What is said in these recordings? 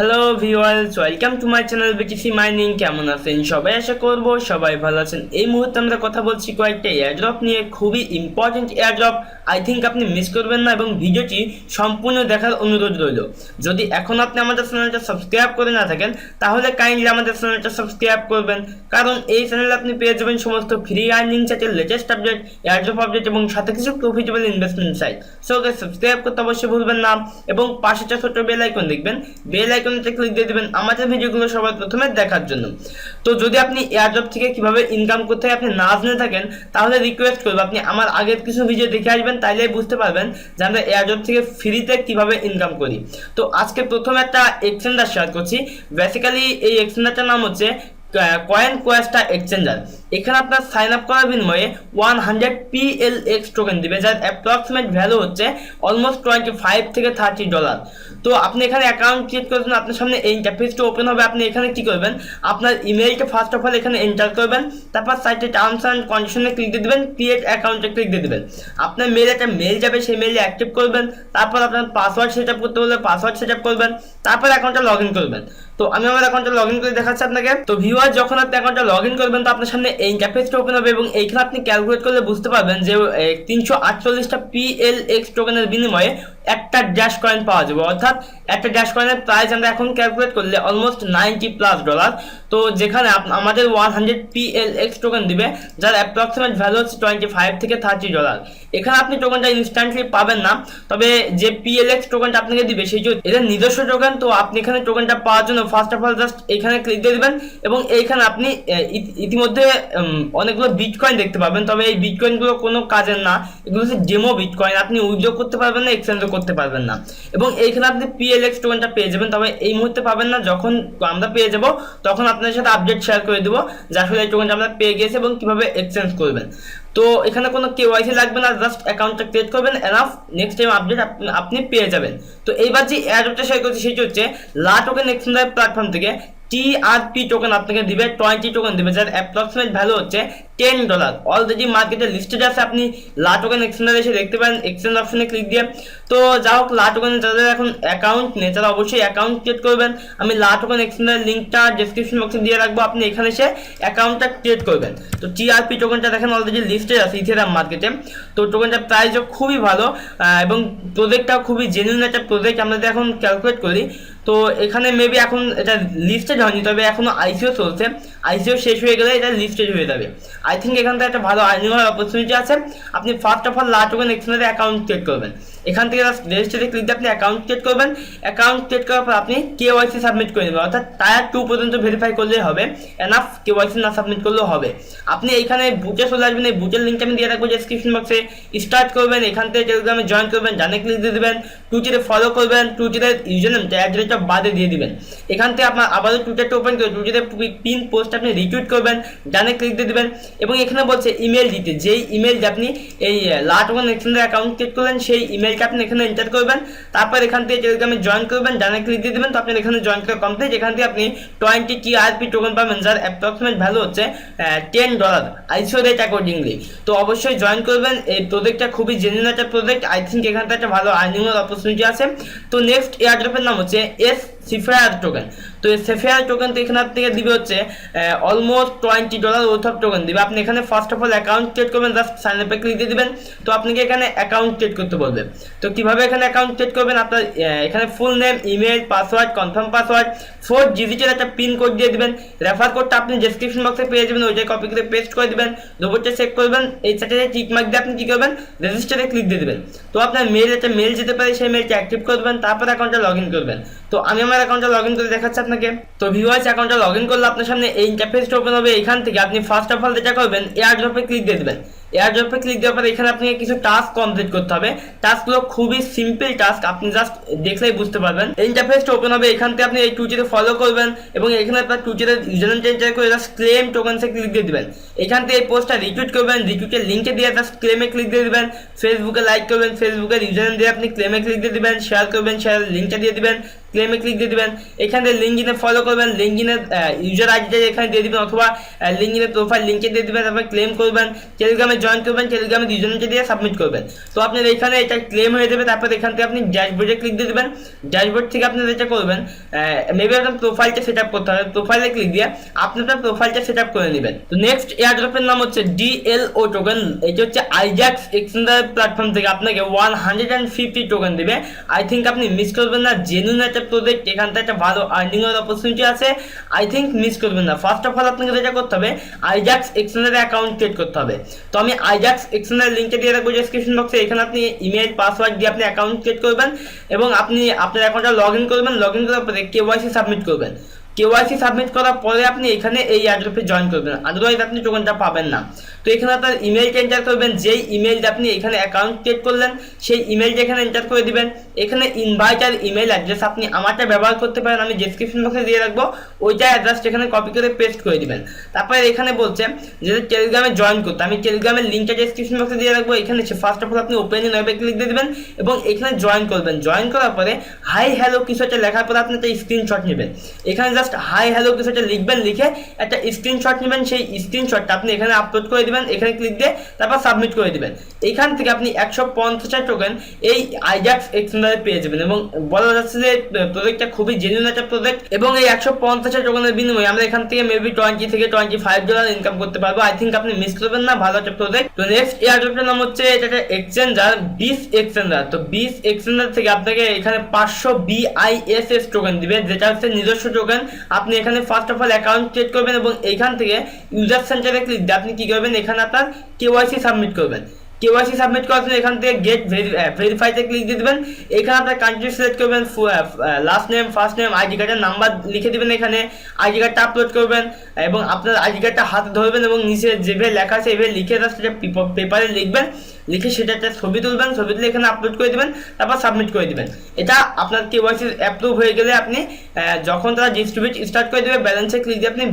Hello viewers, welcome to my channel BTC mining. কেমন আছেন সবাই? আশা করব সবাই ভালো আছেন। এই মুহূর্তে আমরা কথা বলছি কয়েকটা এয়ারড্রপ নিয়ে, খুবই ইম্পর্টেন্ট এয়ারড্রপ। আই থিঙ্ক আপনি মিস করবেন না এবং ভিডিওটি সম্পূর্ণ দেখার অনুরোধ রইল। যদি এখন আপনি আমাদের চ্যানেলটা সাবস্ক্রাইব করে না থাকেন তাহলে কাইন্ডলি আমাদের চ্যানেলটা সাবস্ক্রাইব করবেন, কারণ এই চ্যানেলে আপনি পেয়ে যাবেন সমস্ত ফ্রি আর্নিং চ্যাটের লেটেস্ট আপডেট, এয়ারড্রপ আপডেট এবং সাথে কিছু profitable investment site. So guys, subscribe করতে অবশ্যই ভুলবেন না এবং পাশে একটা ছোট্ট বেল আইকন দেখবেন, বেল আইকনটা ক্লিক দিয়ে দিবেন আমাদের ভিডিওগুলো সবার প্রথমে দেখার জন্য। তো যদি আপনি এয়ারড্রপ থেকে কিভাবে ইনকাম করতে হয় আপনি না জেনে থাকেন তাহলে রিকোয়েস্ট করব আপনি আমার আগের কিছু ভিডিও দেখে আসবেন, তাইলেই বুঝতে পারবেন যে আমরা এয়ারড্রপ থেকে ফ্রিতে কিভাবে ইনকাম করি। তো আজকে প্রথমে একটা এক্সচেঞ্জার শেয়ার করছি। বেসিক্যালি এই এক্সচেঞ্জারটার নাম হচ্ছে কয়েন.Join এক্সচেঞ্জার। এখানে আপনার সাইন আপ করার বিনিময়ে 100 PLX টোকেন দিবে, যার অ্যাপ্রক্সিমেট ভ্যালু হচ্ছে অলমোস্ট $25 থেকে $30। তো আপনি এখানে অ্যাকাউন্ট ক্রিয়েট করবেন, আপনার সামনে এই ইন্টারফেসটা ওপেন হবে। আপনি এখানে কি করবেন, আপনার ইমেইলটা ফার্স্ট অফ অল এখানে এন্টার করবেন, তারপর সাইটে টার্মস অ্যান্ড কন্ডিশনে ক্লিক দিয়ে দেবেন, ক্রিয়েট অ্যাকাউন্টে ক্লিক দিয়ে দেবেন। আপনার মেইলে একটা মেইল যাবে, সেই মেইলে অ্যাক্টিভ করবেন, তারপর আপনার পাসওয়ার্ড সেট আপ করতে বললে পাসওয়ার্ড সেট আপ করবেন, তারপর অ্যাকাউন্টটা লগ ইন করবেন। তো আমি আমার অ্যাকাউন্টটা লগ ইন করে দেখাচ্ছি আপনাকে। তো ভিউয়ার, যখন আপনি অ্যাকাউন্টটা লগ ইন করবেন তো আপনার সামনে এই ইন্টারফেসটা ওপেন হবে এবং এইখানে আপনি ক্যালকুলেট করলে বুঝতে পারবেন যে 348টা PLX টোকেনের বিনিময়ে একটা ড্যাশ কয়েন পাওয়া যাবে, অর্থাৎ একটা ড্যাশ কয়েনের প্রাইস আমরা এখন ক্যালকুলেট করলে অলমোস্ট $90+। তো যেখানে আমাদের 100 PLX টোকেন দিবে, যার অ্যাপ্রক্সিমেট ভ্যালু হচ্ছে $25 থেকে $30। এখানে আপনি টোকেনটা ইনস্ট্যান্টলি পাবেন না, তবে যে PLX টোকেনটা আপনাকে দিবে সেই এটা নিজস্ব টোকেন। তো আপনি এখানে টোকেনটা পাওয়ার জন্য ফার্স্ট অফ অল জাস্ট এখানে ক্লিক দিয়ে দিবেন এবং এইখানে আপনি ইতিমধ্যে অনেকগুলো বিটকয়েন দেখতে পাবেন, তবে এই বিটকয়েনগুলো কোনো কাজের না, এগুলো হচ্ছে ডেমো বিটকয়েন। আপনি উইথড্র করতে পারবেন না, এক্সচেঞ্জও করতে পারবেন না। এবং এইখানে আপনি PLX টোকেনটা পেয়ে যাবেন, তবে এই মুহূর্তে পাবেন না। যখন আমরা পেয়ে যাব তখন আপনাদের সাথে আপডেট শেয়ার করে দেবো যে আসলে এই টোকেনটা আমরা পেয়ে গেছি এবং কিভাবে এক্সচেঞ্জ করবেন। তো এখানে কোনো KYC লাগবে না, জাস্ট অ্যাকাউন্টটা ক্রিয়েট করবেন, এনাফ। নেক্সট টাইম আপডেট আপনি পেয়ে যাবেন। তো এইবার যে এয়ারড্রপটা শেয়ার করছি সেটি হচ্ছে লাটোকেন এক্সচেঞ্জার প্ল্যাটফর্ম থেকে TRP টোকেন আপনাকে দিবে, 20 টোকেন দিবে, যার অ্যাপ্রক্সিমেট ভ্যালু হচ্ছে $10। অলরেডি মার্কেটে লিস্টেড আছে, আপনি লাটোকেন এক্সচেঞ্জারে এসে দেখতে পারেন এক্সচেঞ্জ অপশনে ক্লিক দিয়ে। তো যা হোক, লাটোকেন যাদের এখন অ্যাকাউন্ট নেই তারা অবশ্যই অ্যাকাউন্ট ক্রিয়েট করবেন। আমি লাটোকেন এক্সচেঞ্জারের লিঙ্কটা ডেসক্রিপশন বক্সে দিয়ে রাখবো, আপনি এখানে এসে অ্যাকাউন্টটা ক্রিয়েট করবেন। তো TRP টোকেনটা দেখেন অলরেডি লিস্টেড আছে ইথেরিয়াম মার্কেটে। তো টোকেনটার প্রাইসও খুবই ভালো এবং প্রজেক্টটাও খুবই জেনুইন একটা প্রজেক্ট আমরা এখন ক্যালকুলেট করি। তো এখানে মেবি এখন এটা লিস্টেড হয়নি, তবে এখনো ICO চলছে। ICO শেষ হয়ে গেলে এটা লিস্টেড হয়ে যাবে। আই থিঙ্ক এখান থেকে একটা ভালো আর্নিং হওয়ার অপরচুনিটি আছে। আপনি ফার্স্ট অফ অল লাটোকেন এক্সচেঞ্জারে অ্যাকাউন্ট ক্রিয়েট করবেন, এখান থেকে রেজিস্টারে ক্লিক দিয়ে আপনি অ্যাকাউন্ট ক্রিয়েট করবেন। অ্যাকাউন্ট ক্রিয়েট করার পর আপনি KYC সাবমিট করে দেবেন, অর্থাৎ টায়ার 2 পর্যন্ত ভেরিফাই করলেই হবে, এনাফ। KYC না সাবমিট করলেও হবে। আপনি এইখানে বুটে চলে আসবেন, এই বুটের লিঙ্কটা আমি দিয়ে রাখবো ডেসক্রিপশন বক্সে। স্টার্ট করবেন, এখান থেকে টেলিগ্রামে জয়েন করবেন, জানে ক্লিক দিয়ে দেবেন, টুইটারে ফলো করবেন, টুইটারের ইউজারনেম ট্যাগটা বাদে দিয়ে দিবেন। এখান থেকে আপনার আবারও টুইটারটা ওপেন করে টুইটারে পিন পোস্ট আপনি রিটুইট করবেন, জানে ক্লিক দিয়ে দেবেন এবং এখানে বলছে ইমেল দিতে, যেই ইমেল দিয়ে আপনি এই লাটোকেন এক্সচেঞ্জার অ্যাকাউন্ট ক্রিয়েট করলেন সেই ইমেলটা আপনি এখানে এন্টার করবেন। তারপর এখান থেকে টেলিগ্রামে জয়েন করবেন, জানে ক্লিক দিয়ে দেবেন। তো আপনি এখানে জয়েন করা কমপ্লিট। এখান থেকে আপনি 20 TRP টোকেন পাবেন, যার অ্যাপ্রক্সিমেট ভ্যালু হচ্ছে $10 ICO রেট অ্যাকর্ডিংলি। তো অবশ্যই জয়েন করবেন, এই প্রজেক্টটা খুবই জেনুইন একটা প্রজেক্ট। আই থিঙ্ক এখান থেকে একটা ভালো আর্নিং এর অপরচুনিটি আছে। তো নেক্সট এয়ারড্রপের নাম হচ্ছে সেফায়ার টোকেন। তো এই সেফায়ার টোকেন তো এখানে আপনাকে দিবে হচ্ছে অলমোস্ট $20 ওর্থ অফ টোকেন দিবে। আপনি এখানে first of all account create করবেন, জাস্ট সাইন আপে ক্লিক দিয়ে দিবেন। তো আপনাকে এখানে অ্যাকাউন্ট ক্রিয়েট করতে বলবে। তো কিভাবে এখানে অ্যাকাউন্ট ক্রিয়েট করবেন, আপনার এখানে full name, email, password, confirm password, 4 ডিজিটের একটা পিন কোড দিয়ে দিবেন। রেফার কোডটা আপনি ডেসক্রিপশন বক্সে পেয়ে যাবেন, ওইটাই কপি করে পেস্ট করে দিবেন, রোবটটা চেক করবেন, এই চারটে টিক মার্ক দিয়ে আপনি কি করবেন, রেজিস্টারে ক্লিক দিয়ে দিবেন। তো আপনার একটা মেল যেতে পারে, সেই মেলটা অ্যাক্টিভ করবেন, তারপর অ্যাকাউন্টটা লগ ইন করবেন। তো আমি আমার অ্যাকাউন্টটা লগ ইন করে দেখাচ্ছি আপনাকে। তো ভিউয়ার্স, অ্যাকাউন্টটা লগ ইন করলে আপনার সামনে এই ইন্টারফেসটা ওপেন হবে। এখান থেকে আপনি ফার্স্ট অফ অল যেটা করবেন, এয়ারড্রপে ক্লিক দিয়ে দেবেন। এয়ারড্রপে ক্লিক দেওয়ার পর এখানে আপনাকে কিছু টাস্ক কমপ্লিট করতে হবে। টাস্কগুলো খুবই সিম্পল টাস্ক, আপনি জাস্ট দেখলেই বুঝতে পারবেন। এই ইন্টারফেসটা ওপেন হবে, এখান থেকে আপনি এই টুইটারে ফলো করবেন এবং এখানে আপনার টুইটারের ইউজারনেম এন্টার করে জাস্ট ক্লেম টোকেনসে ক্লিক দিয়ে দিবেন। এখান থেকে এই পোস্টটা রিটুইট করবেন, রিটুইটের লিঙ্কে দিয়ে জাস্ট ক্লেমে ক্লিক দিয়ে দিবেন। ফেসবুকে লাইক করবেন, ফেসবুকের ইউজারনেম দিয়ে আপনি ক্লেমে ক্লিক দিয়ে দিবেন। শেয়ার করবেন, শেয়ারের লিঙ্কটা দিয়ে দিবেন, ক্লেমে ক্লিক দিয়ে দিবেন। এখান থেকে লিঙ্কইনে ফলো করবেন, লিঙ্কইনের ইউজার আইডিটা এখানে দিয়ে দিবেন অথবা লিঙ্কইনের প্রোফাইল লিঙ্কে দিয়ে দিবেন, তারপর ক্লেম করবেন। টেলিগ্রামে জয়েন করবেন, টেলিগ্রামে দুজনকে দিয়ে সাবমিট করবেন। তো আপনার এখানে এটা ক্লেম হয়ে যাবে। তারপর এখান থেকে আপনি ড্যাশবোর্ডে ক্লিক দিয়ে দেবেন। ড্যাশবোর্ড থেকে আপনি যেটা করবেন, মেবি আপনার প্রোফাইলটা সেট আপ করতে হবে। প্রোফাইলে ক্লিক দিয়ে আপনি আপনার প্রোফাইলটা সেট আপ করে নেবেন। তো নেক্সট এয়ারড্রপের নাম হচ্ছে DLO টোকেন। এটা হচ্ছে আইজ্যাক্স এক্সচেঞ্জার প্ল্যাটফর্ম থেকে আপনাকে 150 টোকেন দেবে। আই থিঙ্ক আপনি মিস করবেন না, জেনুইন একটা প্রজেক্ট, এখান থেকে একটা ভালো আর্নিং এর অপরচুনিটি আছে। আই থিঙ্ক মিস করবেন না। ফার্স্ট অফ অল আপনাকে যেটা করতে হবে, আইজ্যাক্স এক্সচেঞ্জারে অ্যাকাউন্ট ক্রিয়েট করতে হবে। তো আমি আইজ্যাক্স এক্সচেঞ্জার লিঙ্কটা দিয়ে রাখবো ডেসক্রিপশন বক্সে। এখানে আপনি ইমেল পাসওয়ার্ড দিয়ে আপনি অ্যাকাউন্ট ক্রিয়েট করবেন এবং আপনি আপনার অ্যাকাউন্টটা লগ ইন করবেন। লগ ইন করার পরে কেওয়াইসি সাবমিট করবেন। কেওয়াইসি সাবমিট করার পরে আপনি এখানে এই এয়ারড্রপে জয়েন করবেন, আদারওয়াইজ আপনি টোকেনটা পাবেন না। তো এখানে আপনার ইমেলটা এন্টার করবেন, যেই ইমেলটা আপনি এখানে অ্যাকাউন্ট ক্রিয়েট করলেন সেই ইমেলটা এখানে এন্টার করে দিবেন। এখানে ইনভাইট আর ইমেল অ্যাড্রেস আপনি আমারটা ব্যবহার করতে পারেন, আমি ডেসক্রিপশন বক্সে দিয়ে রাখবো। ওইটা অ্যাড্রেসটা এখানে কপি করে পেস্ট করে দিবেন। তারপরে এখানে বলছে যে টেলিগ্রামে জয়েন করতে, আমি টেলিগ্রামের লিঙ্কটা ডেসক্রিপশন বক্সে দিয়ে রাখবো। এখানে ফার্স্ট অফ অল আপনি ওপেন ইন ওয়েবে ক্লিক দিয়ে দেবেন এবং এখানে জয়েন করবেন। জয়েন করার পরে হাই হ্যালো কিছু একটা লেখার পরে আপনি একটা স্ক্রিনশট নেবেন। এখানে জাস্ট হাই হ্যালো কিছু একটা লিখবেন, লিখে একটা স্ক্রিনশট নেবেন। সেই স্ক্রিনশটটা আপনি এখানে আপলোড করে দিবেন। এখানে ক্লিক দিয়ে তারপর সাবমিট করে দিবেন। এখান থেকে আপনি 150 টোকেন এই আইজ্যাক্স এক্সচেঞ্জারে পেয়ে যাবেন এবং বলা যাচ্ছে যে প্রজেক্টটা খুবই জেনুইন একটা প্রজেক্ট এবং এই 150 টোকেনের বিনিময়ে আমরা এখান থেকে মেবি $20 থেকে $25 ইনকাম করতে পারবো। আই থিঙ্ক আপনি মিস করবেন না, ভালো একটা প্রজেক্ট। তো নেক্সট এয়ারড্রপের নাম হচ্ছে এটা একটা এক্সচেঞ্জার, BISS এক্সচেঞ্জার। তো BISS এক্সচেঞ্জার থেকে আপনাকে এখানে 500 BISS টোকেন দিবে, যেটা হচ্ছে নিজস্ব টোকেন। আপনি এখানে first of all account create করবেন এবং এখান থেকে ইউজার সেন্টারে ক্লিক দিয়ে আপনি কি করবেন, এখানে আপনার কেওয়াইসি সাবমিট করবেন। কেওয়াইসি সাবমিট করার জন্য এখান থেকে গেট ভেরিফাইতে ক্লিক দিয়ে দেবেন। এখানে আপনার কান্ট্রি সিলেক্ট করবেন, last name, first name, ID কার্ডের নাম্বার লিখে দিবেন। এখানে আইডি কার্ডটা আপলোড করবেন এবং আপনার আইডি কার্ডটা হাতে ধরবেন এবং নিচে যেভাবে লেখা আছে এভাবে লিখে সেটা পেপারে লিখবেন। লিখে সেটা একটা ছবি তুলবেন, ছবি তুলে এখানে আপলোড করে দিবেন, তারপর সাবমিট করে দিবেন। এটা আপনার কেওয়াইসি অ্যাপ্রুভ হয়ে গেলে আপনি যখন তারা ডিস্ট্রিবিউট স্টার্ট করে দেবে ব্যালেন্সে ক্লিক দিয়ে আপনি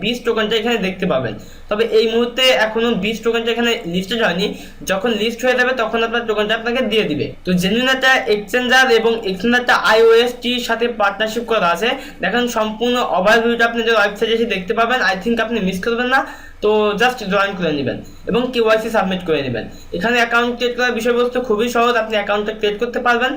BISS টোকেনটা এখানে দেখতে পাবেন। তবে এই মুহূর্তে এখনো BISS টোকেনটা এখানে লিস্টেড হয়নি। যখন লিস্ট হয়ে যাবে তখন আপনার টোকেনটা আপনাকে দিয়ে দিবে। তো জেনুইন একটা এক্সচেঞ্জার এবং এক্সচেঞ্জারটা iOS-টির সাথে পার্টনারশিপ করা আছে। দেখেন সম্পূর্ণ ওভারভিউটা আপনি যে ওয়েবসাইটে এসে দেখতে পাবেন। আই থিঙ্ক আপনি মিস করবেন না। তো জাস্ট জয়েন করে নেবেন এবং কেওয়াইসি সাবমিট করে নেবেন। এখানে অ্যাকাউন্ট ক্রিয়েট করার বিষয়বস্তু খুবই সহজ, আপনি অ্যাকাউন্টটা ক্রিয়েট করতে পারবেন।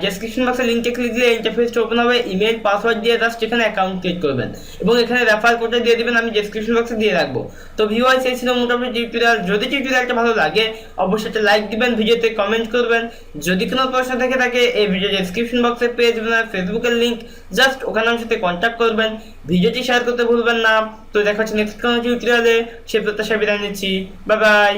ডেসক্রিপশন বক্সে লিঙ্কে ক্লিক দিলে ইন্টারফেসটা ওপেন হবে। ইমেল পাসওয়ার্ড দিয়ে জাস্ট এখানে অ্যাকাউন্ট ক্রিয়েট করবেন এবং এখানে রেফার কোডটা দিয়ে দিবেন, আমি ডেসক্রিপশন বক্সে দিয়ে রাখবো। তো ভিউয়ার্স, এই ছিল মোটামুটি টিউটোরিয়াল। যদি টিউটোরিয়ালটা ভালো লাগে অবশ্যই একটা লাইক দিবেন, ভিডিওতে কমেন্ট করবেন। যদি কোনো প্রশ্ন থেকে থাকে এই ভিডিও ডেসক্রিপশন বক্সে পেয়ে যাবেন আর ফেসবুকের লিঙ্ক, জাস্ট ওখানে আমার সাথে কন্ট্যাক্ট করবেন। ভিডিওটি শেয়ার করতে ভুলবেন না। তো দেখা হচ্ছে নেক্সট কোনো টিউটোরিয়ালে, সে প্রত্যাশা বিদায় নিচ্ছি। Bye bye.